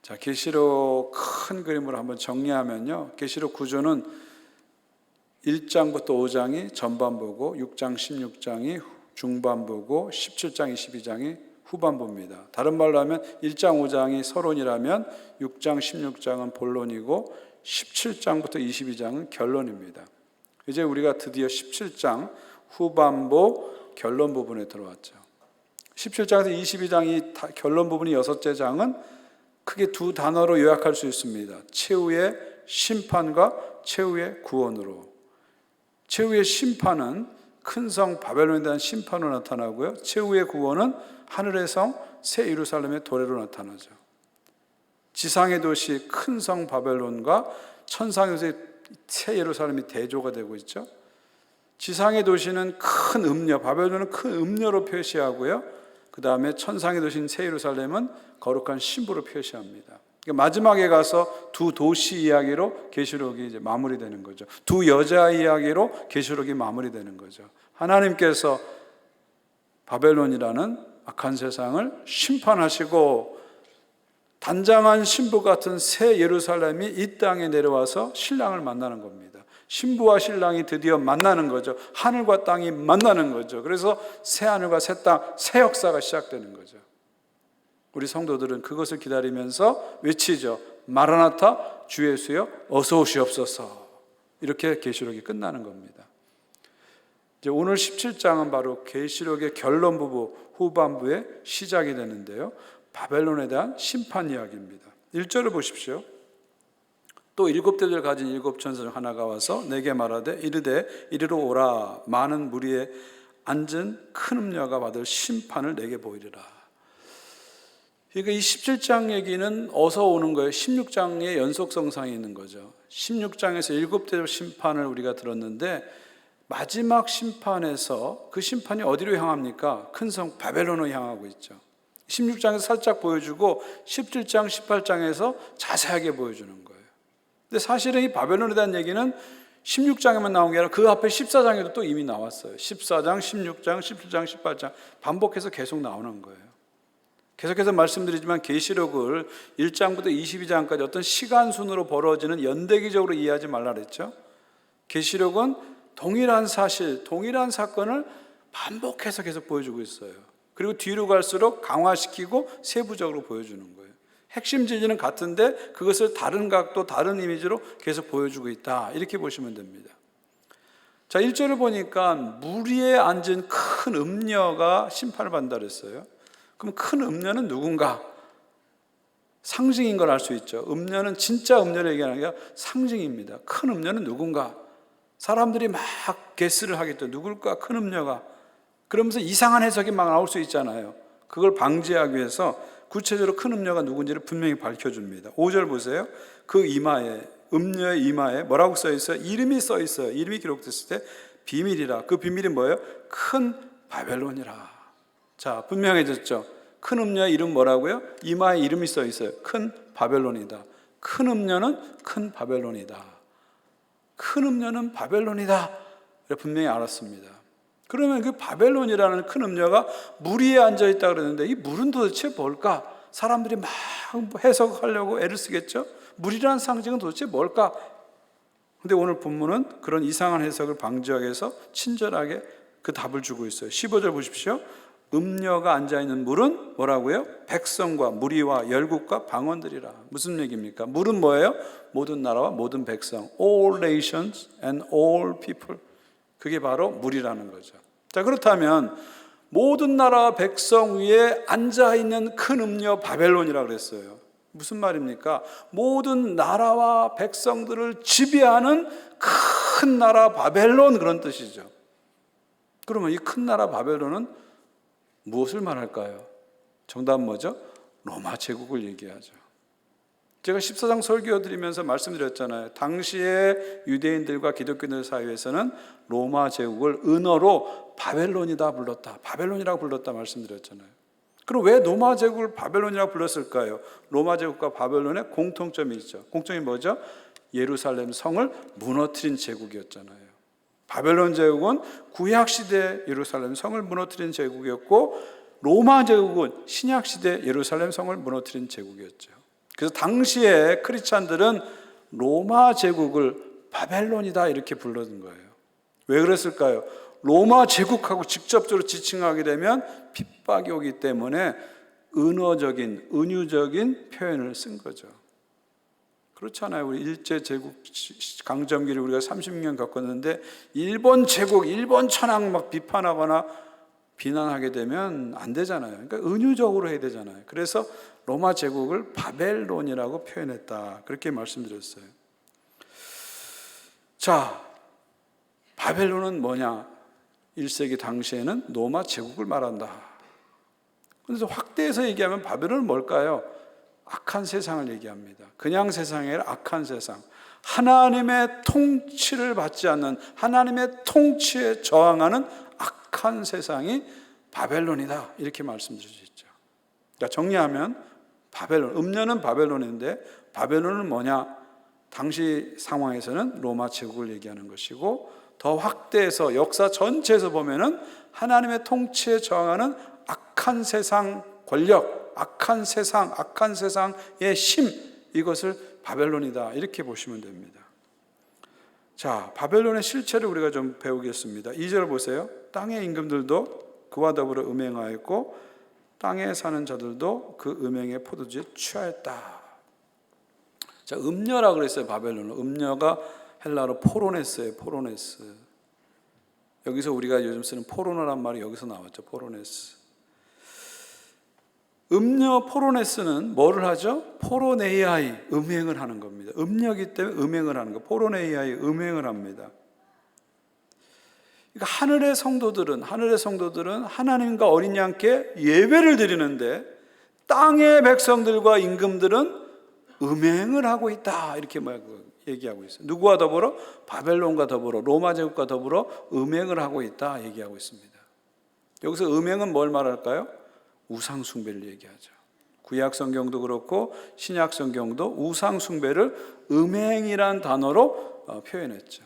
자, 계시록 큰 그림으로 한번 정리하면요, 계시록 구조는 1장부터 5장이 전반부고 6장 16장이 중반부고 17장 22장이 후반부입니다. 다른 말로 하면 1장 5장이 서론이라면 6장 16장은 본론이고 17장부터 22장은 결론입니다. 이제 우리가 드디어 17장 후반부 결론 부분에 들어왔죠. 17장에서 22장이 결론 부분이 6째 장은 크게 두 단어로 요약할 수 있습니다. 최후의 심판과 최후의 구원으로. 최후의 심판은 큰 성 바벨론에 대한 심판으로 나타나고요, 최후의 구원은 하늘의 성 새 예루살렘의 도래로 나타나죠. 지상의 도시 큰 성 바벨론과 천상의 도시 새 예루살렘이 대조가 되고 있죠. 지상의 도시는 큰 음녀, 바벨론은 큰 음녀로 표시하고요, 그 다음에 천상의 도시인 새 예루살렘은 거룩한 신부로 표시합니다. 그러니까 마지막에 가서 두 도시 이야기로 계시록이 이제 마무리되는 거죠. 두 여자 이야기로 계시록이 마무리되는 거죠. 하나님께서 바벨론이라는 악한 세상을 심판하시고 단장한 신부 같은 새 예루살렘이 이 땅에 내려와서 신랑을 만나는 겁니다. 신부와 신랑이 드디어 만나는 거죠. 하늘과 땅이 만나는 거죠. 그래서 새 하늘과 새 땅, 새 역사가 시작되는 거죠. 우리 성도들은 그것을 기다리면서 외치죠. 마라나타, 주 예수여 어서 오시옵소서. 이렇게 계시록이 끝나는 겁니다. 이제 오늘 17장은 바로 계시록의 결론 부분, 후반부의 시작이 되는데요, 바벨론에 대한 심판 이야기입니다. 1절을 보십시오. 또 7대를 가진 7천사 중 하나가 와서 내게 말하되 이르되 이리로 오라. 많은 무리에 앉은 큰 음녀가 받을 심판을 내게 보이리라. 그러니까 이 17장 얘기는 어서 오는 거예요. 16장의 연속성상이 있는 거죠. 16장에서 7대 심판을 우리가 들었는데 마지막 심판에서 그 심판이 어디로 향합니까? 큰 성 바벨론으로 향하고 있죠. 16장에서 살짝 보여주고 17장, 18장에서 자세하게 보여주는 거예요. 근데 사실은 이 바벨론에 대한 얘기는 16장에만 나온 게 아니라 그 앞에 14장에도 또 이미 나왔어요. 14장, 16장, 17장, 18장 반복해서 계속 나오는 거예요. 계속해서 말씀드리지만 계시록을 1장부터 22장까지 어떤 시간순으로 벌어지는 연대기적으로 이해하지 말라 그랬죠. 계시록은 동일한 사실, 동일한 사건을 반복해서 계속 보여주고 있어요. 그리고 뒤로 갈수록 강화시키고 세부적으로 보여주는 거예요. 핵심 진리는 같은데 그것을 다른 각도, 다른 이미지로 계속 보여주고 있다. 이렇게 보시면 됩니다. 자, 1절을 보니까 무리에 앉은 큰 음녀가 심판을 받는다 그랬어요. 그럼 큰 음녀는 누군가? 상징인 걸 알 수 있죠. 음녀는 진짜 음녀를 얘기하는 게 아니라 상징입니다. 큰 음녀는 누군가? 사람들이 막 게스를 하겠죠. 누굴까? 큰 음녀가. 그러면서 이상한 해석이 막 나올 수 있잖아요. 그걸 방지하기 위해서 구체적으로 큰 음녀가 누군지를 분명히 밝혀줍니다. 5절 보세요. 그 이마에, 음녀의 이마에 뭐라고 써 있어요? 이름이 써 있어요. 이름이 기록됐을 때 비밀이라. 그 비밀이 뭐예요? 큰 바벨론이라. 자, 분명해졌죠. 큰 음녀의 이름 뭐라고요? 이마에 이름이 써 있어요. 큰 바벨론이다. 큰 음녀는 큰 바벨론이다. 큰 음녀는 바벨론이다. 분명히 알았습니다. 그러면 그 바벨론이라는 큰 음녀가 물 위에 앉아있다 그러는데 이 물은 도대체 뭘까? 사람들이 막 해석하려고 애를 쓰겠죠? 물이라는 상징은 도대체 뭘까? 근데 오늘 본문은 그런 이상한 해석을 방지하기 위해서 친절하게 그 답을 주고 있어요. 15절 보십시오. 음녀가 앉아있는 물은 뭐라고요? 백성과 무리와 열국과 방언들이라. 무슨 얘기입니까? 물은 뭐예요? 모든 나라와 모든 백성, all nations and all people. 그게 바로 물이라는 거죠. 자, 그렇다면 모든 나라 백성 위에 앉아있는 큰 음녀 바벨론이라고 그랬어요. 무슨 말입니까? 모든 나라와 백성들을 지배하는 큰 나라 바벨론, 그런 뜻이죠. 그러면 이 큰 나라 바벨론은 무엇을 말할까요? 정답은 뭐죠? 로마 제국을 얘기하죠. 제가 14장 설교 드리면서 말씀드렸잖아요. 당시에 유대인들과 기독교인들 사이에서는 로마 제국을 은어로 바벨론이다 불렀다, 바벨론이라고 불렀다 말씀드렸잖아요. 그럼 왜 로마 제국을 바벨론이라고 불렀을까요? 로마 제국과 바벨론의 공통점이 있죠. 공통점이 뭐죠? 예루살렘 성을 무너뜨린 제국이었잖아요. 바벨론 제국은 구약시대 예루살렘 성을 무너뜨린 제국이었고, 로마 제국은 신약시대 예루살렘 성을 무너뜨린 제국이었죠. 그래서 당시에 크리스찬들은 로마 제국을 바벨론이다 이렇게 부르는 거예요. 왜 그랬을까요? 로마 제국하고 직접적으로 지칭하게 되면 핍박이 오기 때문에 은어적인, 은유적인 표현을 쓴 거죠. 그렇잖아요. 우리 일제 제국 강점기를 우리가 30년 겪었는데 일본 제국, 일본 천황 막 비판하거나 비난하게 되면 안 되잖아요. 그러니까 은유적으로 해야 되잖아요. 그래서 로마 제국을 바벨론이라고 표현했다. 그렇게 말씀드렸어요. 자, 바벨론은 뭐냐? 1세기 당시에는 로마 제국을 말한다. 그래서 확대해서 얘기하면 바벨론은 뭘까요? 악한 세상을 얘기합니다. 그냥 세상이 아니라 악한 세상. 하나님의 통치를 받지 않는, 하나님의 통치에 저항하는 악한 세상이 바벨론이다. 이렇게 말씀드릴 수 있죠. 그러니까 정리하면 바벨론, 음녀는 바벨론인데 바벨론은 뭐냐? 당시 상황에서는 로마 제국을 얘기하는 것이고, 더 확대해서 역사 전체에서 보면은 하나님의 통치에 저항하는 악한 세상 권력, 악한 세상의 심, 이것을 바벨론이다 이렇게 보시면 됩니다. 자, 바벨론의 실체를 우리가 좀 배우겠습니다. 2절 보세요. 땅의 임금들도 그와 더불어 음행하였고 땅에 사는 자들도 그 음행의 포도주에 취하였다. 자, 음녀라 그랬어요. 바벨론은 음녀가 헬라로 포로네스예요. 포로네스. 여기서 우리가 요즘 쓰는 포르노란 말이 여기서 나왔죠. 포로네스. 음녀 포로네스는 뭐를 하죠? 포로네이아이, 음행을 하는 겁니다. 음녀이기 때문에 음행을 하는 거. 포로네이아이, 음행을 합니다. 그러니까 하늘의 성도들은 하나님과 어린 양께 예배를 드리는데 땅의 백성들과 임금들은 음행을 하고 있다. 이렇게 얘기하고 있어요. 누구와 더불어? 바벨론과 더불어, 로마 제국과 더불어 음행을 하고 있다 얘기하고 있습니다. 여기서 음행은 뭘 말할까요? 우상 숭배를 얘기하죠. 구약 성경도 그렇고 신약 성경도 우상 숭배를 음행이란 단어로 표현했죠.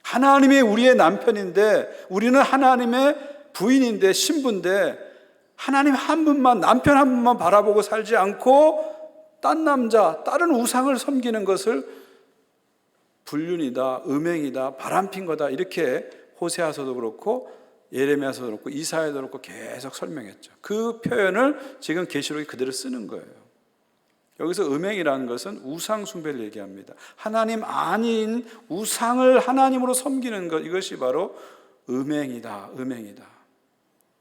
하나님이 우리의 남편인데, 우리는 하나님의 부인인데, 신부인데, 하나님 한 분만, 남편 한 분만 바라보고 살지 않고 딴 남자, 다른 우상을 섬기는 것을 불륜이다, 음행이다, 바람핀 거다 이렇게 호세아서도 그렇고 예레미야서도 그렇고 이사야도 그렇고 계속 설명했죠. 그 표현을 지금 계시록이 그대로 쓰는 거예요. 여기서 음행이라는 것은 우상 숭배를 얘기합니다. 하나님 아닌 우상을 하나님으로 섬기는 것, 이것이 바로 음행이다.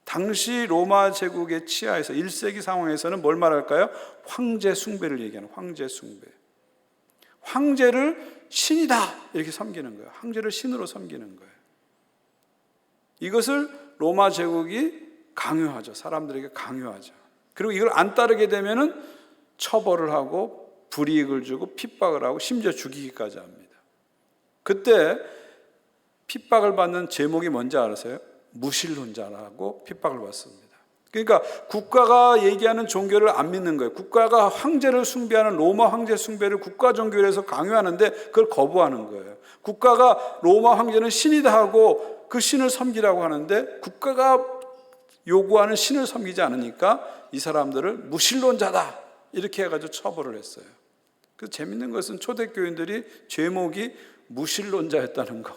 당시 로마 제국의 치하에서 1세기 상황에서는 뭘 말할까요? 황제 숭배를 얘기하는 황제 숭배. 황제를 신이다 이렇게 섬기는 거예요. 황제를 신으로 섬기는 거예요. 이것을 로마 제국이 강요하죠. 사람들에게 강요하죠. 그리고 이걸 안 따르게 되면은 처벌을 하고 불이익을 주고 핍박을 하고 심지어 죽이기까지 합니다. 그때 핍박을 받는 제목이 뭔지 아세요? 무신론자라고 핍박을 받습니다. 그러니까 국가가 얘기하는 종교를 안 믿는 거예요. 국가가 황제를 숭배하는 로마 황제 숭배를 국가 종교에서 강요하는데 그걸 거부하는 거예요. 국가가 로마 황제는 신이다 하고 그 신을 섬기라고 하는데 국가가 요구하는 신을 섬기지 않으니까 이 사람들을 무신론자다 이렇게 해가지고 처벌을 했어요. 그 재밌는 것은 초대교인들이 제목이 무신론자였다는 거.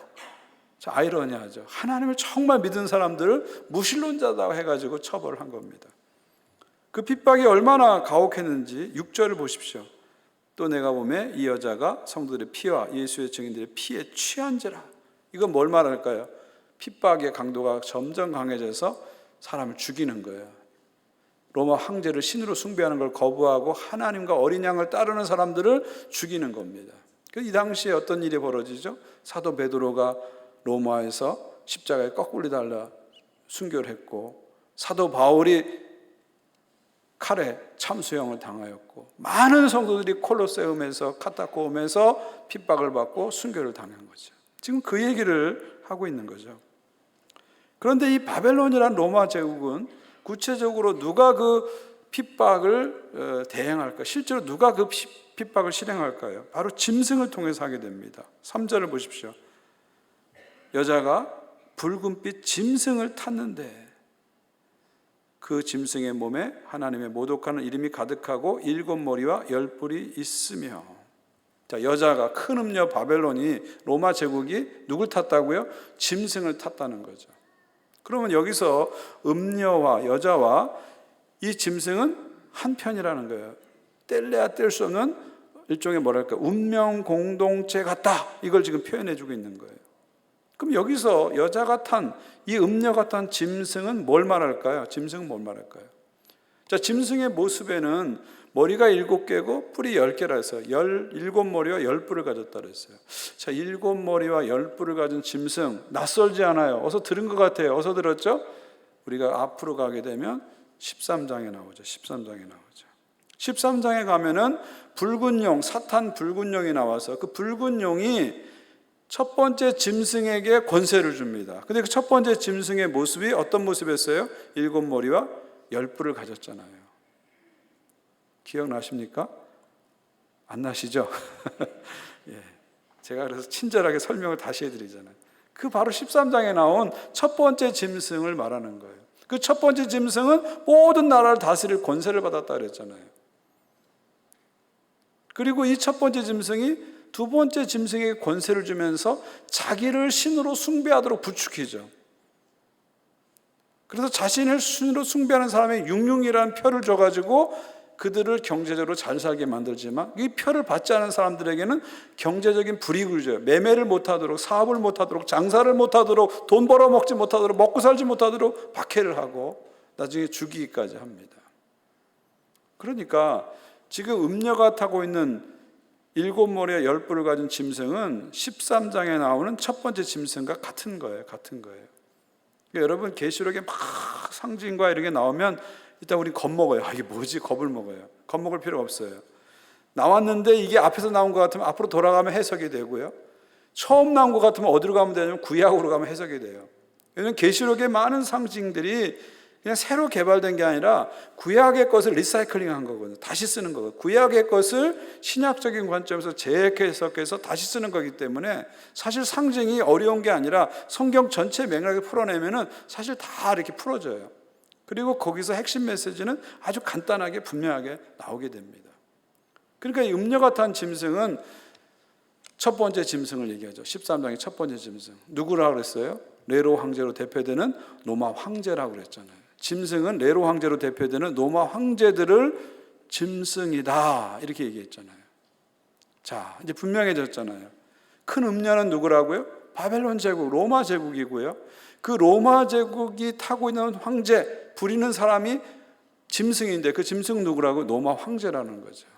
자, 아이러니하죠. 하나님을 정말 믿은 사람들을 무신론자다 해가지고 처벌을 한 겁니다. 그 핍박이 얼마나 가혹했는지 6절을 보십시오. 또 내가 보매 이 여자가 성도들의 피와 예수의 증인들의 피에 취한지라. 이건 뭘 말할까요? 핍박의 강도가 점점 강해져서 사람을 죽이는 거예요. 로마 황제를 신으로 숭배하는 걸 거부하고 하나님과 어린 양을 따르는 사람들을 죽이는 겁니다. 이 당시에 어떤 일이 벌어지죠? 사도 베드로가 로마에서 십자가에 거꾸로 달라 순교를 했고, 사도 바울이 칼에 참수형을 당하였고, 많은 성도들이 콜로세움에서 카타콤에서 핍박을 받고 순교를 당한 거죠. 지금 그 얘기를 하고 있는 거죠. 그런데 이 바벨론이라는 로마 제국은 구체적으로 누가 그 핍박을 대행할까? 실제로 누가 그 핍박을 실행할까요? 바로 짐승을 통해서 하게 됩니다. 3절을 보십시오. 여자가 붉은빛 짐승을 탔는데 그 짐승의 몸에 하나님의 모독하는 이름이 가득하고 7머리와 10뿔이 있으며. 자, 여자가 큰 음녀 바벨론이, 로마 제국이 누굴 탔다고요? 짐승을 탔다는 거죠. 그러면 여기서 음녀와 여자와 이 짐승은 한 편이라는 거예요. 뗄래야 뗄 수 없는 일종의 뭐랄까, 운명 공동체 같다, 이걸 지금 표현해 주고 있는 거예요. 그럼 여기서 여자가 탄, 이 음녀가 탄 짐승은 뭘 말할까요? 짐승은 뭘 말할까요? 자, 짐승의 모습에는 머리가 7개고 뿔이 10개라 해서 17머리와 10뿔을 가졌다 그랬어요. 자, 7머리와 10뿔을 가진 짐승, 낯설지 않아요. 어서 들은 것 같아요. 어서 들었죠? 우리가 앞으로 가게 되면 13장에 나오죠. 13장에 나오죠. 13장에 가면은 붉은 용, 사탄 붉은 용이 나와서 그 붉은 용이 첫 번째 짐승에게 권세를 줍니다. 근데 그 첫 번째 짐승의 모습이 어떤 모습이었어요? 7머리와 10뿔을 가졌잖아요. 기억나십니까? 안 나시죠? 예. 제가 그래서 친절하게 설명을 다시 해드리잖아요. 그 바로 13장에 나온 첫 번째 짐승을 말하는 거예요. 그 첫 번째 짐승은 모든 나라를 다스릴 권세를 받았다 그랬잖아요. 그리고 이 첫 번째 짐승이 두 번째 짐승에게 권세를 주면서 자기를 신으로 숭배하도록 부추기죠. 그래서 자신을 신으로 숭배하는 사람의 육룡이라는 표를 줘가지고 그들을 경제적으로 잘 살게 만들지만, 이 표를 받지 않은 사람들에게는 경제적인 불이익을 줘요. 매매를 못하도록, 사업을 못하도록, 장사를 못하도록, 돈 벌어먹지 못하도록, 먹고 살지 못하도록 박해를 하고 나중에 죽이기까지 합니다. 그러니까 지금 음녀가 타고 있는 7머리와 10뿔을 가진 짐승은 13장에 나오는 첫 번째 짐승과 같은 거예요. 같은 거예요. 그러니까 여러분, 계시록에 막 상징과 이런 게 나오면 일단 우리 겁먹어요. 이게 뭐지? 겁을 먹어요. 겁먹을 필요 없어요. 나왔는데 이게 앞에서 나온 것 같으면 앞으로 돌아가면 해석이 되고요. 처음 나온 것 같으면 어디로 가면 되냐면 구약으로 가면 해석이 돼요. 왜냐하면 계시록의 많은 상징들이 그냥 새로 개발된 게 아니라 구약의 것을 리사이클링한 거거든요. 다시 쓰는 거거든요. 구약의 것을 신약적인 관점에서 재해석해서 다시 쓰는 거기 때문에 사실 상징이 어려운 게 아니라 성경 전체 맥락을 풀어내면은 사실 다 이렇게 풀어져요. 그리고 거기서 핵심 메시지는 아주 간단하게 분명하게 나오게 됩니다. 그러니까 이 음녀가 탄 짐승은 첫 번째 짐승을 얘기하죠. 13장의 첫 번째 짐승. 누구라고 그랬어요? 네로 황제로 대표되는 로마 황제라고 그랬잖아요. 짐승은 네로 황제로 대표되는 로마 황제들을 짐승이다, 이렇게 얘기했잖아요. 자, 이제 분명해졌잖아요. 큰 음녀는 누구라고요? 바벨론 제국, 로마 제국이고요. 그 로마 제국이 타고 있는 황제, 부리는 사람이 짐승인데 그 짐승 누구라고? 로마 황제라는 거죠.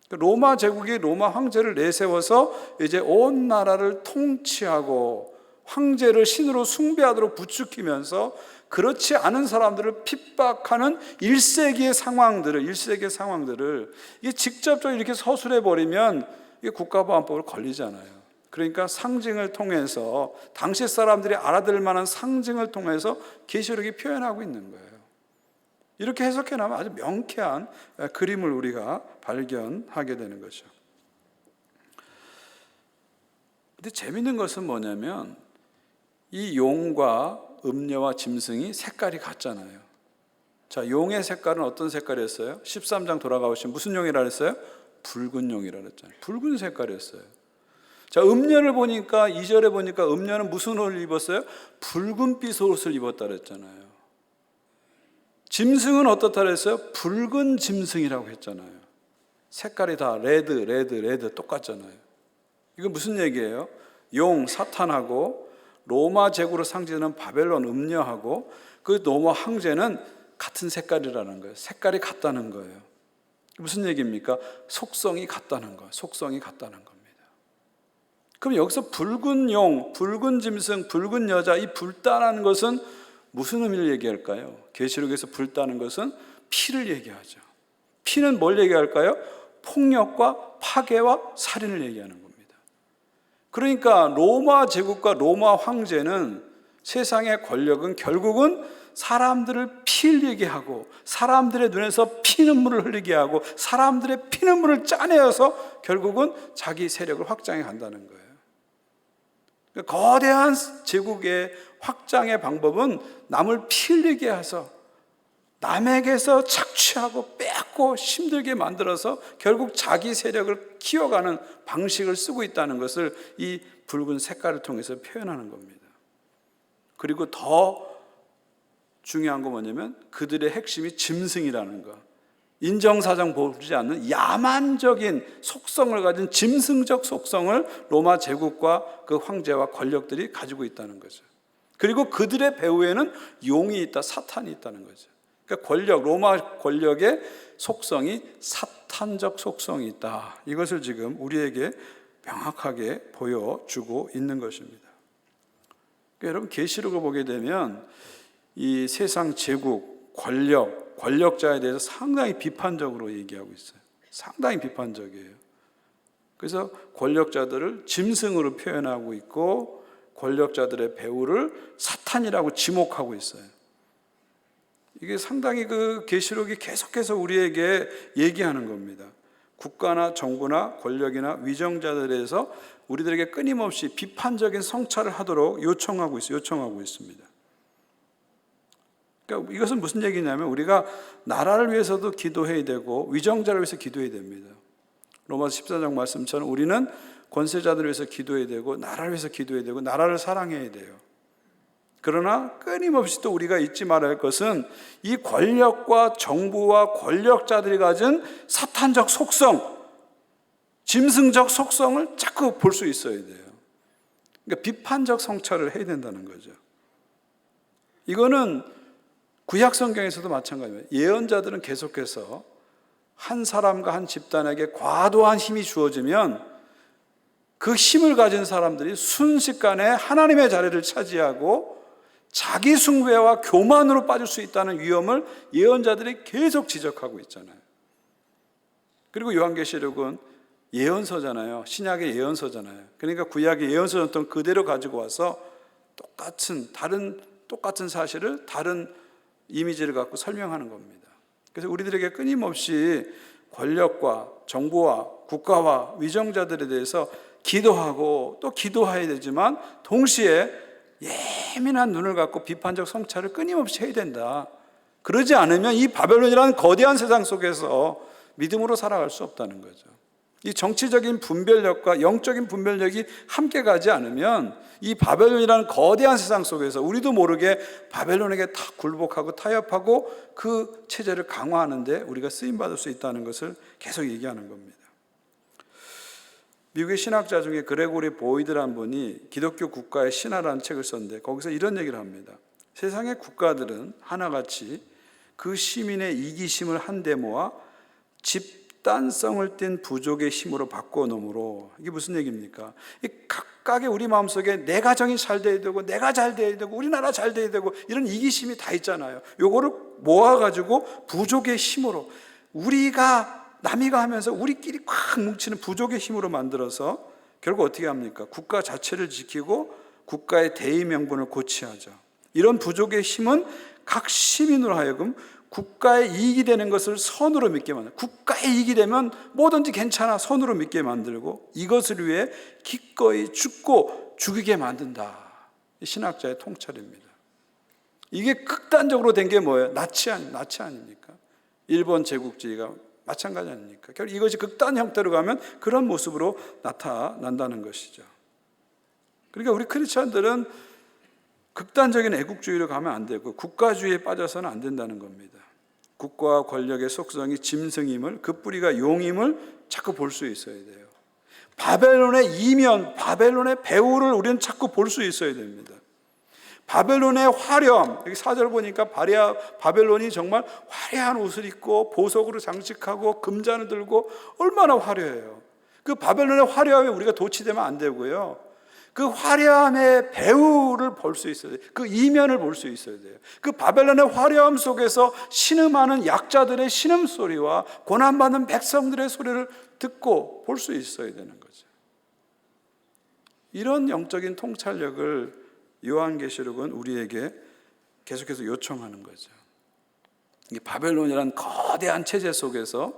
로마 제국이 로마 황제를 내세워서 이제 온 나라를 통치하고 황제를 신으로 숭배하도록 부추기면서 그렇지 않은 사람들을 핍박하는 1세기의 상황들을 이게 직접적으로 이렇게 서술해 버리면 이게 국가보안법으로 걸리잖아요. 그러니까 상징을 통해서 당시 사람들이 알아들 만한 상징을 통해서 계시록이 표현하고 있는 거예요. 이렇게 해석해 나면 아주 명쾌한 그림을 우리가 발견하게 되는 거죠. 근데 재밌는 것은 뭐냐면 이 용과 음녀와 짐승이 색깔이 같잖아요. 자, 용의 색깔은 어떤 색깔이었어요? 13장 돌아가보시면 무슨 용이라 그랬어요? 붉은 용이라 그랬잖아요. 붉은 색깔이었어요. 자, 음녀를 보니까 2절에 보니까 음녀는 무슨 옷을 입었어요? 붉은빛 옷을 입었다 그랬잖아요. 짐승은 어떻다 그랬어요? 붉은 짐승이라고 했잖아요. 색깔이 다 레드 똑같잖아요. 이거 무슨 얘기예요? 용, 사탄하고 로마 제국으로 상징되는 바벨론 음녀하고 그 로마 황제는 같은 색깔이라는 거예요. 색깔이 같다는 거예요. 무슨 얘기입니까? 속성이 같다는 거예요. 속성이 같다는 겁니다. 그럼 여기서 붉은 용, 붉은 짐승, 붉은 여자, 이 불다라는 것은 무슨 의미를 얘기할까요? 계시록에서 불다는 것은 피를 얘기하죠. 피는 뭘 얘기할까요? 폭력과 파괴와 살인을 얘기하는 겁니다. 그러니까 로마 제국과 로마 황제는 세상의 권력은 결국은 사람들을 피흘리게 하고 사람들의 눈에서 피눈물을 흘리게 하고 사람들의 피눈물을 짜내어서 결국은 자기 세력을 확장해 간다는 거예요. 거대한 제국의 확장의 방법은 남을 피 흘리게 해서 남에게서 착취하고 뺏고 힘들게 만들어서 결국 자기 세력을 키워가는 방식을 쓰고 있다는 것을 이 붉은 색깔을 통해서 표현하는 겁니다. 그리고 더 중요한 건 뭐냐면 그들의 핵심이 짐승이라는 것. 인정사정 보지 않는 야만적인 속성을 가진 짐승적 속성을 로마 제국과 그 황제와 권력들이 가지고 있다는 거죠. 그리고 그들의 배후에는 용이 있다, 사탄이 있다는 거죠. 그러니까 권력, 로마 권력의 속성이 사탄적 속성이 있다. 이것을 지금 우리에게 명확하게 보여주고 있는 것입니다. 그러니까 여러분 계시록을 보게 되면 이 세상 제국, 권력자에 대해서 상당히 비판적으로 얘기하고 있어요. 상당히 비판적이에요. 그래서 권력자들을 짐승으로 표현하고 있고 권력자들의 배후를 사탄이라고 지목하고 있어요. 이게 상당히 그 계시록이 계속해서 우리에게 얘기하는 겁니다. 국가나 정부나 권력이나 위정자들에 대해서 우리들에게 끊임없이 비판적인 성찰을 하도록 요청하고 있습니다. 그러니까 이것은 무슨 얘기냐면 우리가 나라를 위해서도 기도해야 되고 위정자를 위해서 기도해야 됩니다. 로마서 14장 말씀처럼 우리는 권세자들을 위해서 기도해야 되고 나라를 위해서 기도해야 되고 나라를 사랑해야 돼요. 그러나 끊임없이 또 우리가 잊지 말아야 할 것은 이 권력과 정부와 권력자들이 가진 사탄적 속성, 짐승적 속성을 자꾸 볼 수 있어야 돼요. 그러니까 비판적 성찰을 해야 된다는 거죠. 이거는 구약 성경에서도 마찬가지입니다. 예언자들은 계속해서 한 사람과 한 집단에게 과도한 힘이 주어지면 그 힘을 가진 사람들이 순식간에 하나님의 자리를 차지하고 자기 숭배와 교만으로 빠질 수 있다는 위험을 예언자들이 계속 지적하고 있잖아요. 그리고 요한계시록은 예언서잖아요. 신약의 예언서잖아요. 그러니까 구약의 예언서였던 그대로 가지고 와서 똑같은 사실을 다른 이미지를 갖고 설명하는 겁니다. 그래서 우리들에게 끊임없이 권력과 정부와 국가와 위정자들에 대해서 기도하고 또 기도해야 되지만 동시에 예민한 눈을 갖고 비판적 성찰을 끊임없이 해야 된다. 그러지 않으면 이 바벨론이라는 거대한 세상 속에서 믿음으로 살아갈 수 없다는 거죠. 이 정치적인 분별력과 영적인 분별력이 함께 가지 않으면 이 바벨론이라는 거대한 세상 속에서 우리도 모르게 바벨론에게 다 굴복하고 타협하고 그 체제를 강화하는데 우리가 쓰임받을 수 있다는 것을 계속 얘기하는 겁니다. 미국의 신학자 중에 그레고리 보이드라는 분이 기독교 국가의 신화라는 책을 썼는데 거기서 이런 얘기를 합니다. 세상의 국가들은 하나같이 그 시민의 이기심을 한데 모아 집단성을 띤 부족의 힘으로 바꿔놓으므로, 이게 무슨 얘기입니까? 각각의 우리 마음속에 내 가정이 잘 돼야 되고 내가 잘 돼야 되고 우리나라 잘 돼야 되고 이런 이기심이 다 있잖아요. 요거를 모아가지고 부족의 힘으로 남이가 하면서 우리끼리 꽉 뭉치는 부족의 힘으로 만들어서 결국 어떻게 합니까? 국가 자체를 지키고 국가의 대의 명분을 고취하죠. 이런 부족의 힘은 각 시민으로 하여금 국가의 이익이 되는 것을 선으로 믿게 만들고, 국가의 이익이 되면 뭐든지 괜찮아 선으로 믿게 만들고 이것을 위해 기꺼이 죽고 죽이게 만든다. 신학자의 통찰입니다. 이게 극단적으로 된 게 뭐예요? 나치 아닙니까? 일본 제국주의가 마찬가지 아닙니까? 결국 이것이 극단 형태로 가면 그런 모습으로 나타난다는 것이죠. 그러니까 우리 크리스천들은 극단적인 애국주의로 가면 안 되고 국가주의에 빠져서는 안 된다는 겁니다. 국가와 권력의 속성이 짐승임을, 그 뿌리가 용임을 자꾸 볼 수 있어야 돼요. 바벨론의 이면, 바벨론의 배후를 우리는 자꾸 볼 수 있어야 됩니다. 바벨론의 화려함, 여기 4절 보니까 바벨론이 정말 화려한 옷을 입고 보석으로 장식하고 금잔을 들고 얼마나 화려해요. 그 바벨론의 화려함에 우리가 도취되면 안 되고요. 그 화려함의 배후를 볼 수 있어야 돼요. 그 이면을 볼 수 있어야 돼요. 그 바벨론의 화려함 속에서 신음하는 약자들의 신음소리와 고난받는 백성들의 소리를 듣고 볼 수 있어야 되는 거죠. 이런 영적인 통찰력을 요한계시록은 우리에게 계속해서 요청하는 거죠. 이 바벨론이라는 거대한 체제 속에서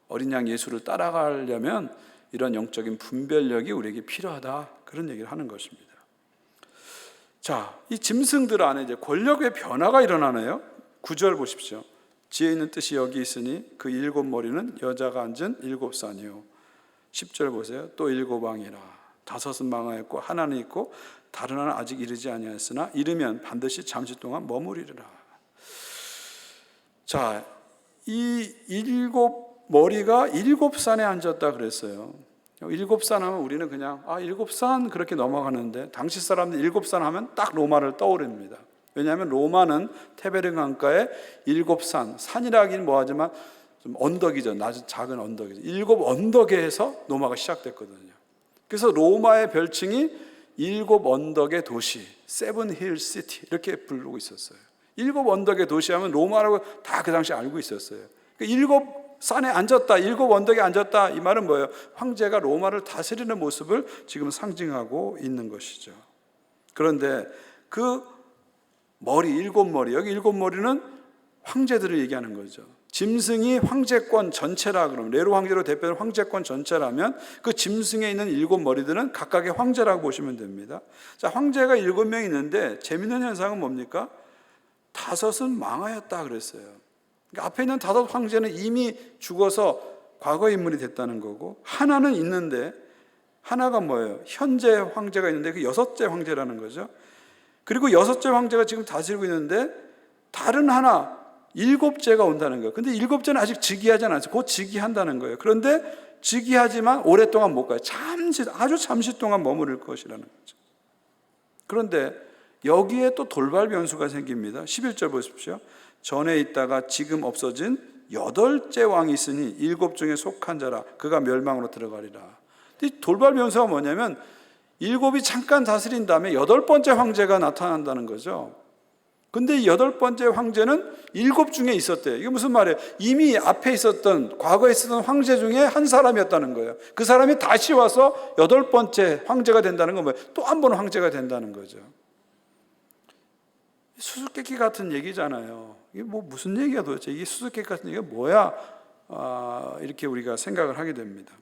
어린 양 예수를 따라가려면 이런 영적인 분별력이 우리에게 필요하다, 그런 얘기를 하는 것입니다. 자, 이 짐승들 안에 이제 권력의 변화가 일어나네요. 9절 보십시오. 지혜 있는 뜻이 여기 있으니 그 7머리는 여자가 앉은 7산이요. 10절 보세요. 또 7왕이라. 5은 망하였고 하나는 있고 다른 하나는 아직 이르지 아니하였으나 이르면 반드시 잠시 동안 머무리리라. 자, 이 7머리가 7산에 앉았다 그랬어요. 7산 하면 우리는 그냥 7산 그렇게 넘어가는데, 당시 사람들 7산 하면 딱 로마를 떠오릅니다. 왜냐하면 로마는 테베르 강가에 7산, 산이라긴 뭐하지만 좀 언덕이죠. 낮은 작은 언덕이죠. 7 언덕에서 로마가 시작됐거든요. 그래서 로마의 별칭이 7 언덕의 도시, 세븐 힐 시티 이렇게 부르고 있었어요. 7 언덕의 도시하면 로마라고 다 그 당시 알고 있었어요. 7 산에 앉았다, 7 언덕에 앉았다, 이 말은 뭐예요? 황제가 로마를 다스리는 모습을 지금 상징하고 있는 것이죠. 그런데 그 머리, 7머리, 여기 7머리는 황제들을 얘기하는 거죠. 짐승이 황제권 전체라 그러면, 네로 황제로 대표하는 황제권 전체라면 그 짐승에 있는 7머리들은 각각의 황제라고 보시면 됩니다. 자, 황제가 7명 있는데 재밌는 현상은 뭡니까? 5은 망하였다 그랬어요. 그러니까 앞에 있는 5 황제는 이미 죽어서 과거 인물이 됐다는 거고, 하나는 있는데, 하나가 뭐예요? 현재 황제가 있는데 그 6째 황제라는 거죠. 그리고 6째 황제가 지금 다스리고 있는데 다른 하나 7째가 온다는 거예요. 근데 7째는 아직 즉위하지 않았어요. 곧 즉위한다는 거예요. 그런데 즉위하지만 오랫동안 못 가요. 아주 잠시 동안 머무를 것이라는 거죠. 그런데 여기에 또 돌발 변수가 생깁니다. 11절 보십시오. 전에 있다가 지금 없어진 8째 왕이 있으니 7 중에 속한 자라. 그가 멸망으로 들어가리라. 이 돌발 변수가 뭐냐면 7이 잠깐 다스린 다음에 8번째 황제가 나타난다는 거죠. 근데 이 8번째 황제는 7 중에 있었대요. 이게 무슨 말이에요? 이미 앞에 있었던, 과거에 있었던 황제 중에 한 사람이었다는 거예요. 그 사람이 다시 와서 8번째 황제가 된다는 건 뭐예요? 또 한 번 황제가 된다는 거죠. 수수께끼 같은 얘기잖아요. 이게 뭐 무슨 얘기야 도대체? 이게 수수께끼 같은 얘기가 뭐야? 이렇게 우리가 생각을 하게 됩니다.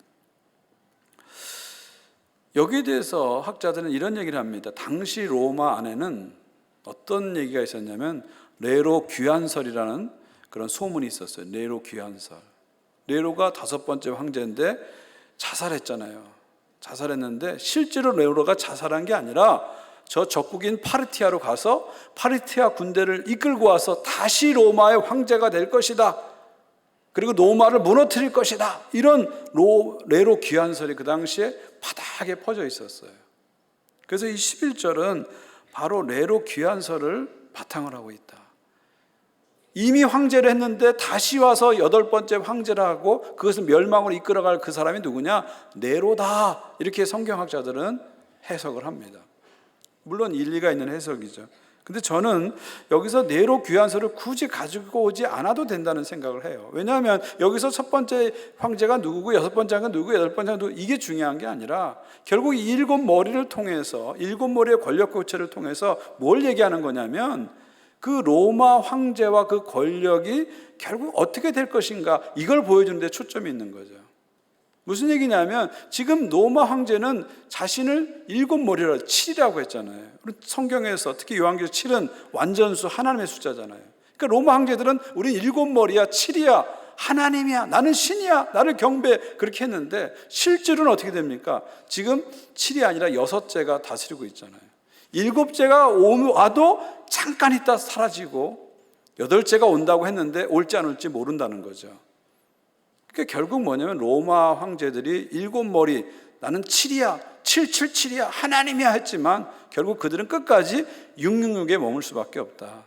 여기에 대해서 학자들은 이런 얘기를 합니다. 당시 로마 안에는 어떤 얘기가 있었냐면 네로 귀환설이라는 그런 소문이 있었어요. 네로 귀환설. 네로가 5번째 황제인데 자살했잖아요. 자살했는데 실제로 네로가 자살한 게 아니라 저 적국인 파르티아로 가서 파르티아 군대를 이끌고 와서 다시 로마의 황제가 될 것이다. 그리고 로마를 무너뜨릴 것이다. 이런 네로 귀환설이 그 당시에 바닥에 퍼져 있었어요. 그래서 이 11절은 바로 네로 귀환설을 바탕으로 하고 있다. 이미 황제를 했는데 다시 와서 8번째 황제를 하고 그것을 멸망으로 이끌어갈 그 사람이 누구냐? 네로다. 이렇게 성경학자들은 해석을 합니다. 물론 일리가 있는 해석이죠. 근데 저는 여기서 네로 귀환설을 굳이 가지고 오지 않아도 된다는 생각을 해요. 왜냐하면 여기서 1번째 황제가 누구고 6번째가 누구고 8번째가 누구고 이게 중요한 게 아니라 결국 이 7머리를 통해서 7머리의 권력 교체를 통해서 뭘 얘기하는 거냐면 그 로마 황제와 그 권력이 결국 어떻게 될 것인가, 이걸 보여주는 데 초점이 있는 거죠. 무슨 얘기냐면 지금 로마 황제는 자신을 7머리라 7이라고 했잖아요. 성경에서 특히 요한계시록 7은 완전수, 하나님의 숫자잖아요. 그러니까 로마 황제들은 우린 7머리야, 7이야, 하나님이야, 나는 신이야, 나를 경배해, 그렇게 했는데 실제로는 어떻게 됩니까? 지금 7이 아니라 6째가 다스리고 있잖아요. 7째가 와도 잠깐 있다 사라지고 8째가 온다고 했는데 올지 안 올지 모른다는 거죠. 그러니까 결국 뭐냐면 로마 황제들이 7머리, 나는 7이야, 777이야, 하나님이야 했지만 결국 그들은 끝까지 666에 머물 수밖에 없다.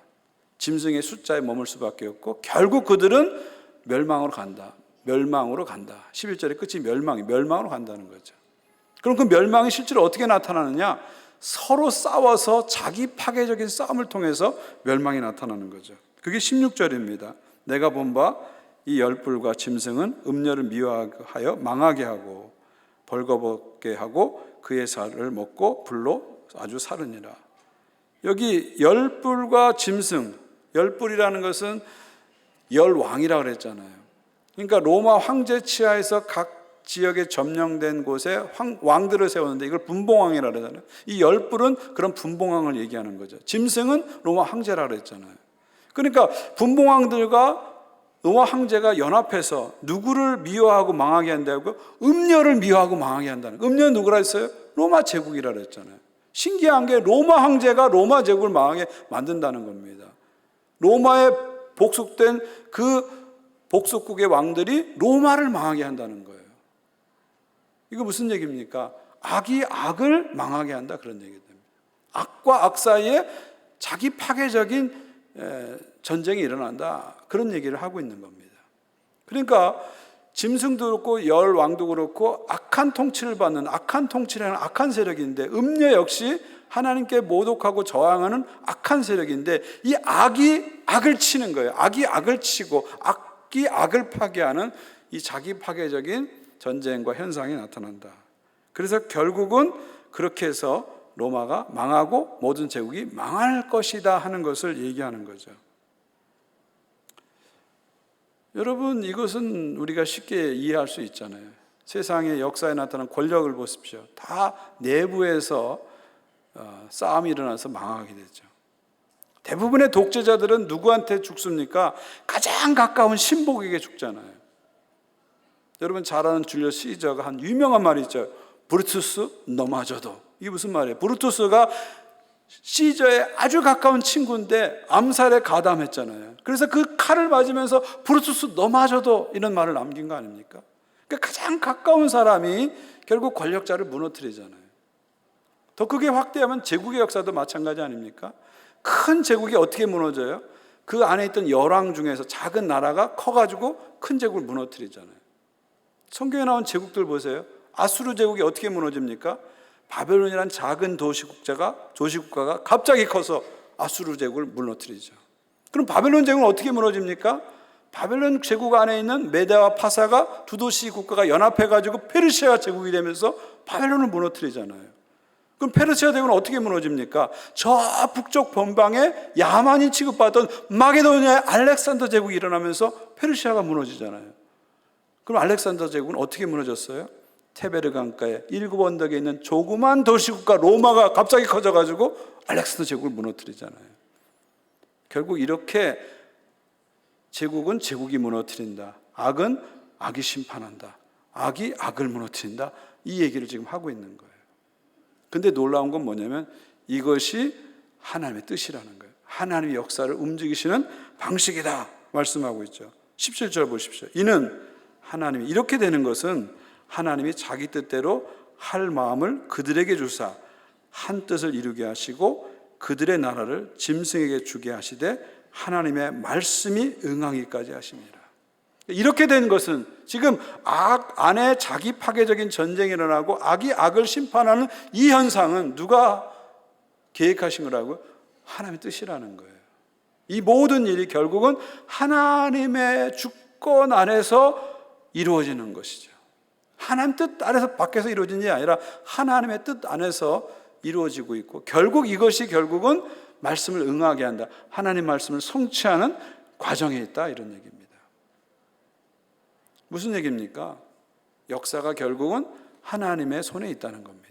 짐승의 숫자에 머물 수밖에 없고 결국 그들은 멸망으로 간다. 멸망으로 간다. 11절의 끝이 멸망으로 간다는 거죠. 그럼 그 멸망이 실제로 어떻게 나타나느냐? 서로 싸워서 자기 파괴적인 싸움을 통해서 멸망이 나타나는 거죠. 그게 16절입니다. 내가 본 바 이 열불과 짐승은 음녀를 미워하여 망하게 하고 벌거벗게 하고 그의 살을 먹고 불로 아주 사르니라. 여기 열불과 짐승, 열불이라는 것은 열왕이라고 그랬잖아요. 그러니까 로마 황제 치하에서 각 지역에 점령된 곳에 왕들을 세웠는데 이걸 분봉왕이라고 그러잖아요. 이 열불은 그런 분봉왕을 얘기하는 거죠. 짐승은 로마 황제라고 그랬잖아요. 그러니까 분봉왕들과 노아 황제가 연합해서 누구를 미워하고 망하게 한다고요? 음녀를 미워하고 망하게 한다는 거예요. 음녀는 누구라 했어요? 로마 제국이라 그랬잖아요. 신기한 게 로마 황제가 로마 제국을 망하게 만든다는 겁니다. 로마에 복속된 그 복속국의 왕들이 로마를 망하게 한다는 거예요. 이거 무슨 얘기입니까? 악이 악을 망하게 한다, 그런 얘기 됩니다. 악과 악 사이에 자기 파괴적인 전쟁이 일어난다, 그런 얘기를 하고 있는 겁니다. 그러니까 짐승도 그렇고 열왕도 그렇고 악한 통치를 받는, 악한 통치를 하는 악한 세력인데, 음녀 역시 하나님께 모독하고 저항하는 악한 세력인데, 이 악이 악을 치는 거예요. 악이 악을 치고 악이 악을 파괴하는 이 자기 파괴적인 전쟁과 현상이 나타난다. 그래서 결국은 그렇게 해서 로마가 망하고 모든 제국이 망할 것이다 하는 것을 얘기하는 거죠. 여러분, 이것은 우리가 쉽게 이해할 수 있잖아요. 세상의 역사에 나타난 권력을 보십시오. 다 내부에서 싸움이 일어나서 망하게 되죠. 대부분의 독재자들은 누구한테 죽습니까? 가장 가까운 신복에게 죽잖아요. 여러분 잘 아는 줄리어스 시저가 한 유명한 말이 있죠. 브루투스 너마저도. 이게 무슨 말이에요? 브루투스가 시저의 아주 가까운 친구인데 암살에 가담했잖아요. 그래서 그 칼을 맞으면서 브루투스 너마저도 이런 말을 남긴 거 아닙니까? 그러니까 가장 가까운 사람이 결국 권력자를 무너뜨리잖아요. 더 크게 확대하면 제국의 역사도 마찬가지 아닙니까? 큰 제국이 어떻게 무너져요? 그 안에 있던 열왕 중에서 작은 나라가 커가지고 큰 제국을 무너뜨리잖아요. 성경에 나온 제국들 보세요. 아수르 제국이 어떻게 무너집니까? 바벨론이란 작은 도시국가가 갑자기 커서 아수르 제국을 무너뜨리죠. 그럼 바벨론 제국은 어떻게 무너집니까? 바벨론 제국 안에 있는 메대와 파사가 두 도시 국가가 연합해가지고 페르시아 제국이 되면서 바벨론을 무너뜨리잖아요. 그럼 페르시아 제국은 어떻게 무너집니까? 저 북쪽 변방에 야만이 취급받던 마게도니아의 알렉산더 제국이 일어나면서 페르시아가 무너지잖아요. 그럼 알렉산더 제국은 어떻게 무너졌어요? 테베르 강가에 일곱 언덕에 있는 조그만 도시국가 로마가 갑자기 커져가지고 알렉산더 제국을 무너뜨리잖아요. 결국 이렇게 제국은 제국이 무너뜨린다. 악은 악이 심판한다. 악이 악을 무너뜨린다. 이 얘기를 지금 하고 있는 거예요. 근데 놀라운 건 뭐냐면 이것이 하나님의 뜻이라는 거예요. 하나님의 역사를 움직이시는 방식이다 말씀하고 있죠. 17절 보십시오. 이는 하나님이 이렇게 되는 것은 하나님이 자기 뜻대로 할 마음을 그들에게 주사 한 뜻을 이루게 하시고 그들의 나라를 짐승에게 주게 하시되 하나님의 말씀이 응하기까지 하십니다. 이렇게 된 것은 지금 악 안에 자기 파괴적인 전쟁이 일어나고 악이 악을 심판하는 이 현상은 누가 계획하신 거라고요? 하나님의 뜻이라는 거예요. 이 모든 일이 결국은 하나님의 주권 안에서 이루어지는 것이죠. 하나님 뜻 안에서 밖에서 이루어지는 게 아니라 하나님의 뜻 안에서 이루어지고 있고 결국 이것이 결국은 말씀을 응하게 한다. 하나님 말씀을 성취하는 과정에 있다. 이런 얘기입니다. 무슨 얘기입니까? 역사가 결국은 하나님의 손에 있다는 겁니다.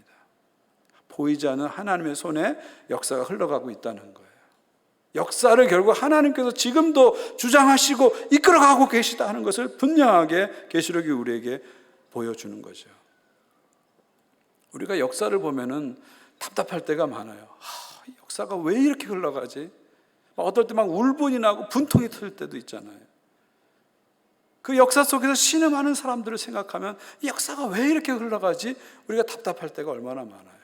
보이지 않는 하나님의 손에 역사가 흘러가고 있다는 거예요. 역사를 결국 하나님께서 지금도 주장하시고 이끌어가고 계시다 하는 것을 분명하게 계시록이 우리에게 보여주는 거죠. 우리가 역사를 보면은 답답할 때가 많아요. 역사가 왜 이렇게 흘러가지? 어떨 때 막 울분이 나고 분통이 터질 때도 있잖아요. 그 역사 속에서 신음하는 사람들을 생각하면 이 역사가 왜 이렇게 흘러가지? 우리가 답답할 때가 얼마나 많아요.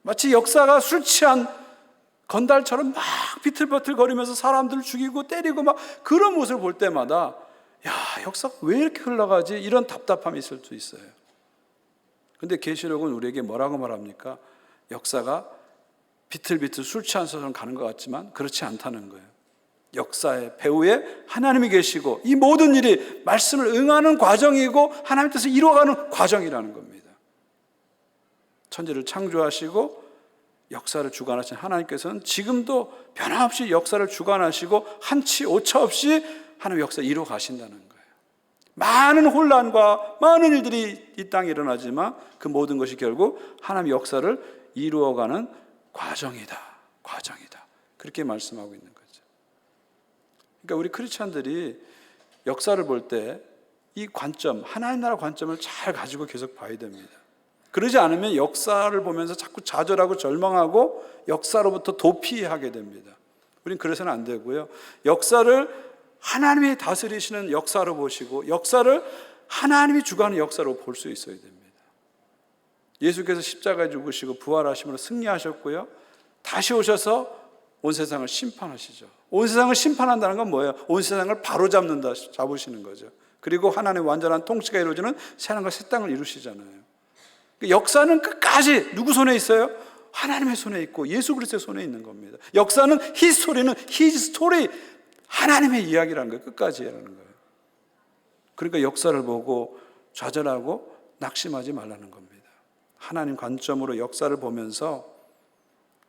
마치 역사가 술 취한 건달처럼 막 비틀비틀거리면서 사람들을 죽이고 때리고 막 그런 모습을 볼 때마다 야, 역사가 왜 이렇게 흘러가지? 이런 답답함이 있을 수 있어요. 근데 계시록은 우리에게 뭐라고 말합니까? 역사가 비틀비틀 술 취한 것처럼 가는 것 같지만 그렇지 않다는 거예요. 역사의 배후에 하나님이 계시고 이 모든 일이 말씀을 응하는 과정이고 하나님의 뜻을 이루어가는 과정이라는 겁니다. 천지를 창조하시고 역사를 주관하신 하나님께서는 지금도 변함없이 역사를 주관하시고 한치 오차 없이 하나님의 역사를 이루어 가신다는 거예요. 많은 혼란과 많은 일들이 이 땅에 일어나지만 그 모든 것이 결국 하나님의 역사를 이루어가는 과정이다. 그렇게 말씀하고 있는 거죠. 그러니까 우리 크리스찬들이 역사를 볼 때 이 관점, 하나님 나라 관점을 잘 가지고 계속 봐야 됩니다. 그러지 않으면 역사를 보면서 자꾸 좌절하고 절망하고 역사로부터 도피하게 됩니다. 우린 그래서는 안 되고요. 역사를 하나님이 다스리시는 역사로 보시고 역사를 하나님이 주관하는 역사로 볼 수 있어야 됩니다. 예수께서 십자가에 죽으시고 부활하심으로 승리하셨고요. 다시 오셔서 온 세상을 심판하시죠. 온 세상을 심판한다는 건 뭐예요? 온 세상을 바로잡는다, 잡으시는 거죠. 그리고 하나님의 완전한 통치가 이루어지는 새하늘과 새 땅을 이루시잖아요. 역사는 끝까지 누구 손에 있어요? 하나님의 손에 있고 예수 그리스도의 손에 있는 겁니다. 역사는 히스토리는 히스토리, 하나님의 이야기라는 거예요. 끝까지라는 거예요. 그러니까 역사를 보고 좌절하고 낙심하지 말라는 겁니다. 하나님 관점으로 역사를 보면서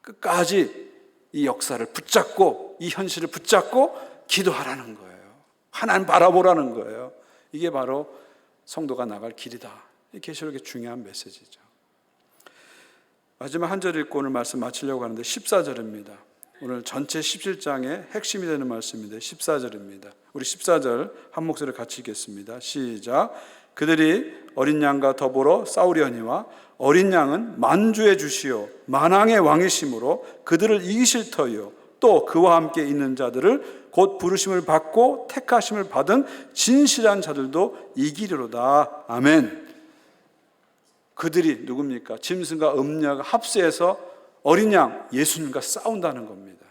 끝까지 이 역사를 붙잡고 이 현실을 붙잡고 기도하라는 거예요. 하나님 바라보라는 거예요. 이게 바로 성도가 나갈 길이다. 이 계시록의 중요한 메시지죠. 마지막 한 절 읽고 오늘 말씀 마치려고 하는데 14절입니다. 오늘 전체 17장의 핵심이 되는 말씀인데 14절입니다. 우리 14절 한 목소리로 같이 읽겠습니다. 시작. 그들이 어린 양과 더불어 싸우려니와 어린 양은 만주의 주시요 만왕의 왕이심으로 그들을 이기실 터이요 또 그와 함께 있는 자들을 곧 부르심을 받고 택하심을 받은 진실한 자들도 이기리로다. 아멘. 그들이 누굽니까? 짐승과 음녀가 합세해서 어린 양 예수님과 싸운다는 겁니다.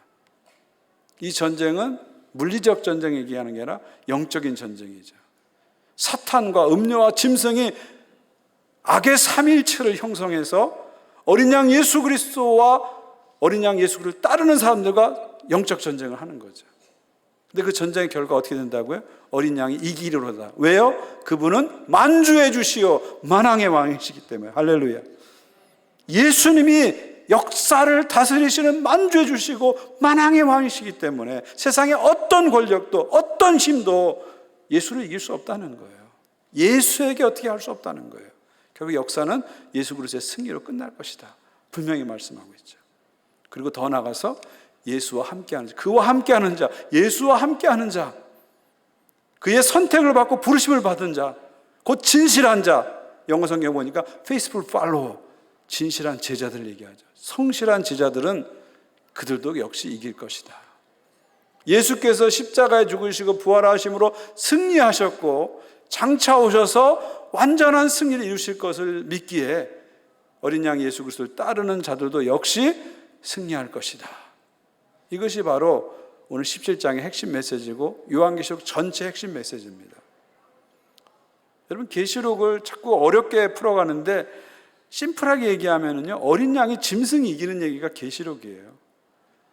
이 전쟁은 물리적 전쟁 얘기하는 게 아니라 영적인 전쟁이죠. 사탄과 음녀와 짐승이 악의 삼위일체를 형성해서 어린 양 예수 그리스도와 어린 양 예수 그리스도를 따르는 사람들과 영적 전쟁을 하는 거죠. 근데 그 전쟁의 결과 어떻게 된다고요? 어린 양이 이기리로다. 왜요? 그분은 만주의 주시요 만왕의 왕이시기 때문에. 할렐루야. 예수님이 역사를 다스리시는 만주의 주시고 만왕의 왕이시기 때문에 세상의 어떤 권력도 어떤 힘도 예수를 이길 수 없다는 거예요. 예수에게 어떻게 할 수 없다는 거예요. 결국 역사는 예수 그리스도의 승리로 끝날 것이다. 분명히 말씀하고 있죠. 그리고 더 나아가서 예수와 함께하는 자, 그와 함께하는 자, 예수와 함께하는 자, 그의 선택을 받고 부르심을 받은 자, 곧 진실한 자. 영어 성경 보니까 faithful follower, 진실한 제자들 얘기하죠. 성실한 제자들은 그들도 역시 이길 것이다. 예수께서 십자가에 죽으시고 부활하심으로 승리하셨고 장차 오셔서 완전한 승리를 이루실 것을 믿기에 어린 양 예수 그리스도를 따르는 자들도 역시 승리할 것이다. 이것이 바로 오늘 17장의 핵심 메시지고 요한계시록 전체 핵심 메시지입니다. 여러분 계시록을 자꾸 어렵게 풀어가는데 심플하게 얘기하면요 어린 양이 짐승이 이기는 얘기가 계시록이에요.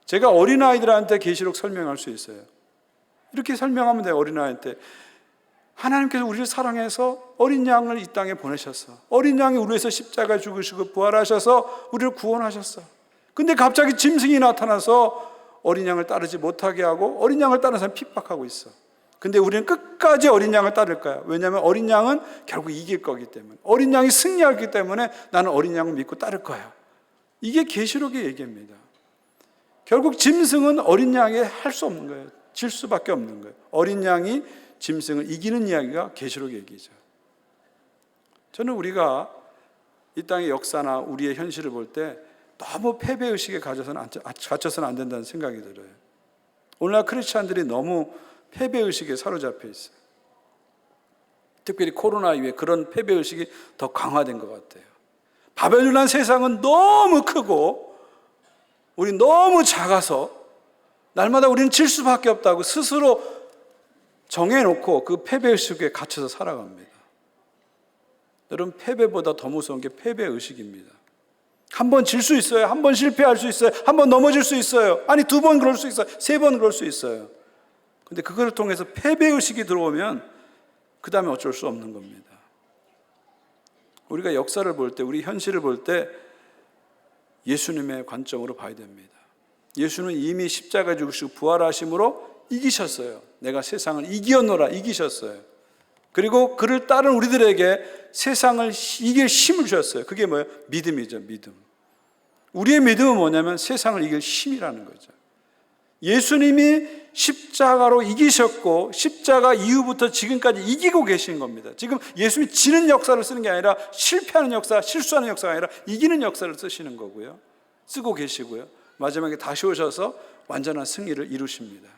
제가 어린아이들한테 계시록 설명할 수 있어요. 이렇게 설명하면 돼요. 어린아이한테 하나님께서 우리를 사랑해서 어린 양을 이 땅에 보내셨어. 어린 양이 우리 위해서 십자가에 죽으시고 부활하셔서 우리를 구원하셨어. 근데 갑자기 짐승이 나타나서 어린 양을 따르지 못하게 하고 어린 양을 따르는 사람이 핍박하고 있어. 근데 우리는 끝까지 어린 양을 따를 거야. 왜냐하면 어린 양은 결국 이길 거기 때문에, 어린 양이 승리하기 때문에 나는 어린 양을 믿고 따를 거야. 이게 계시록의 얘기입니다. 결국 짐승은 어린 양에 할 수 없는 거예요. 질 수밖에 없는 거예요. 어린 양이 짐승을 이기는 이야기가 계시록 얘기죠. 저는 우리가 이 땅의 역사나 우리의 현실을 볼 때 너무 패배의식에 갇혀서는 안 된다는 생각이 들어요. 오늘날 크리스찬들이 너무 패배의식에 사로잡혀 있어요. 특별히 코로나 이후에 그런 패배의식이 더 강화된 것 같아요. 바벨론한 세상은 너무 크고 우리 너무 작아서 날마다 우리는 질 수밖에 없다고 스스로 정해놓고 그 패배의식에 갇혀서 살아갑니다. 여러분 패배보다 더 무서운 게 패배의식입니다. 한 번 질 수 있어요. 한 번 실패할 수 있어요. 한 번 넘어질 수 있어요. 아니 2번 그럴 수 있어요. 3번 그럴 수 있어요. 근데 그걸 통해서 패배의식이 들어오면 그 다음에 어쩔 수 없는 겁니다. 우리가 역사를 볼 때, 우리 현실을 볼 때 예수님의 관점으로 봐야 됩니다. 예수는 이미 십자가에 죽으시고 부활하심으로 이기셨어요. 내가 세상을 이기었노라, 이기셨어요. 그리고 그를 따른 우리들에게 세상을 이길 힘을 주셨어요. 그게 뭐예요? 믿음이죠, 믿음. 우리의 믿음은 뭐냐면 세상을 이길 힘이라는 거죠. 예수님이 십자가로 이기셨고 십자가 이후부터 지금까지 이기고 계신 겁니다. 지금 예수님이 지는 역사를 쓰는 게 아니라 실패하는 역사, 실수하는 역사가 아니라 이기는 역사를 쓰시는 거고요. 쓰고 계시고요. 마지막에 다시 오셔서 완전한 승리를 이루십니다.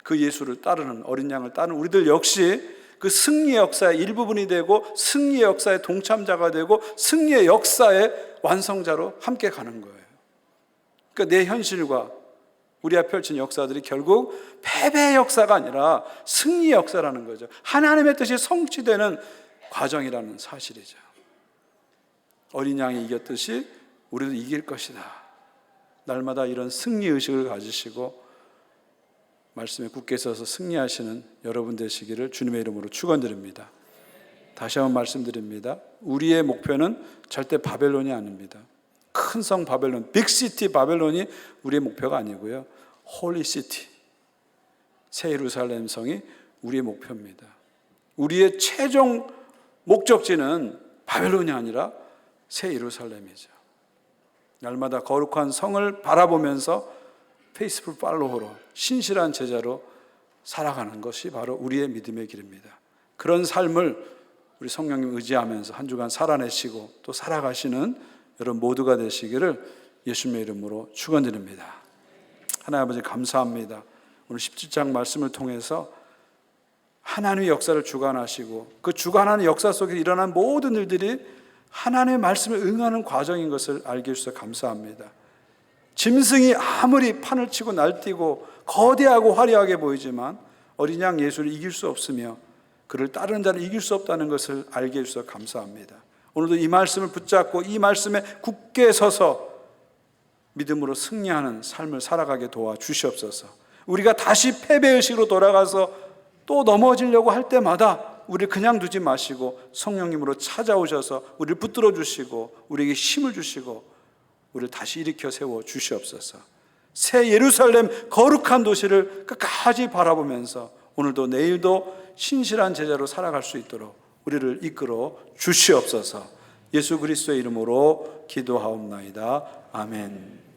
그 예수를 따르는, 어린 양을 따르는 우리들 역시 그 승리의 역사의 일부분이 되고 승리의 역사의 동참자가 되고 승리의 역사의 완성자로 함께 가는 거예요. 그러니까 내 현실과 우리 앞에 펼친 역사들이 결국 패배의 역사가 아니라 승리의 역사라는 거죠. 하나님의 뜻이 성취되는 과정이라는 사실이죠. 어린 양이 이겼듯이 우리도 이길 것이다. 날마다 이런 승리의식을 가지시고 말씀에 굳게 서서 승리하시는 여러분 되시기를 주님의 이름으로 축원드립니다. 다시 한번 말씀드립니다. 우리의 목표는 절대 바벨론이 아닙니다. 큰 성 바벨론, 빅시티 바벨론이 우리의 목표가 아니고요. 홀리시티, 새 예루살렘 성이 우리의 목표입니다. 우리의 최종 목적지는 바벨론이 아니라 새 예루살렘이죠. 날마다 거룩한 성을 바라보면서 페이스풀 팔로워로 신실한 제자로 살아가는 것이 바로 우리의 믿음의 길입니다. 그런 삶을 우리 성령님 의지하면서 한 주간 살아내시고 또 살아가시는 여러분 모두가 되시기를 예수님의 이름으로 축원드립니다. 하나님 아버지 감사합니다. 오늘 17장 말씀을 통해서 하나님의 역사를 주관하시고 그 주관하는 역사 속에 일어난 모든 일들이 하나님의 말씀에 응하는 과정인 것을 알게 해주셔서 감사합니다. 짐승이 아무리 판을 치고 날뛰고 거대하고 화려하게 보이지만 어린 양 예수를 이길 수 없으며 그를 따르는 자를 이길 수 없다는 것을 알게 해주셔서 감사합니다. 오늘도 이 말씀을 붙잡고 이 말씀에 굳게 서서 믿음으로 승리하는 삶을 살아가게 도와주시옵소서. 우리가 다시 패배의식으로 돌아가서 또 넘어지려고 할 때마다 우리를 그냥 두지 마시고 성령님으로 찾아오셔서 우리를 붙들어 주시고 우리에게 힘을 주시고 우리를 다시 일으켜 세워 주시옵소서. 새 예루살렘 거룩한 도시를 끝까지 바라보면서 오늘도 내일도 신실한 제자로 살아갈 수 있도록 우리를 이끌어 주시옵소서. 예수 그리스도의 이름으로 기도하옵나이다. 아멘.